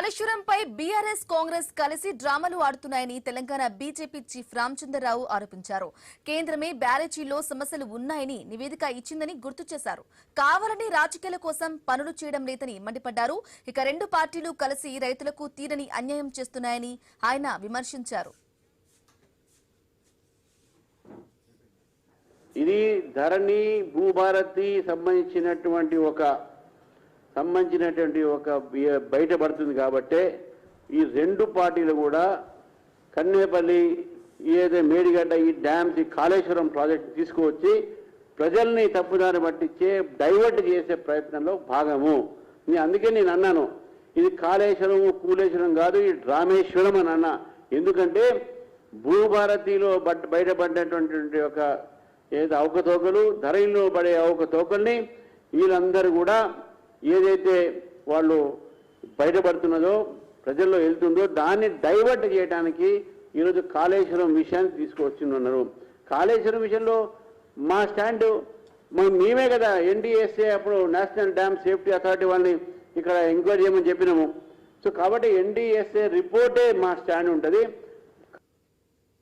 కాళేశ్వరంపై BRS Congress కలిసి డ్రామాలు ఆడుతున్నాయని Telangana BJP chief Ramachandra Rao ఆరోపించారు. కేంద్రమే బ్యారేజీలో సమస్యలు ఉన్నాయని నివేదిక ఇచ్చిందని గుర్తు చేశారు. కావాలని రాజకీయాల కోసం పనులు చేయడం లేదని మండిపడ్డారు. ఇక రెండు పార్టీలు కలిసి రైతులకు తీరని అన్యాయం చేస్తున్నాయని ఆయన విమర్శించారు. ఇది ధరణి భూభారతి సంబంధించినటువంటి ఒక బయటపడుతుంది కాబట్టి ఈ రెండు పార్టీలు కూడా కన్నేపల్లి ఏదైతే మేడిగడ్డ ఈ డ్యామ్స్ ఈ కాళేశ్వరం ప్రాజెక్ట్ తీసుకువచ్చి ప్రజల్ని తప్పుదారి పట్టించే డైవర్ట్ చేసే ప్రయత్నంలో భాగము. అందుకే నేను అన్నాను ఇది కాళేశ్వరం కూలేశ్వరం కాదు, ఈ రామేశ్వరం అని అన్నా. ఎందుకంటే భూభారతిలో బయటపడినటువంటి ఒక ఏదైతే అవకతవకలు ధరణిలో పడే అవకతవకల్ని వీళ్ళందరూ కూడా ఏదైతే వాళ్ళు బయటపడుతున్నదో ప్రజల్లో వెళ్తుందో దాన్ని డైవర్ట్ చేయడానికి ఈరోజు కాళేశ్వరం విషయాన్ని తీసుకువచ్చున్నారు. కాళేశ్వరం విషయంలో మా స్టాండ్ మేమే కదా ఎన్డీఎస్ఏ అప్పుడు నేషనల్ డ్యామ్ సేఫ్టీ అథారిటీ వాళ్ళని ఇక్కడ ఎంక్వైరీ చేయమని చెప్పినాము. సో కాబట్టి ఎన్డీఎస్ఏ రిపోర్టే మా స్టాండ్ ఉంటుంది.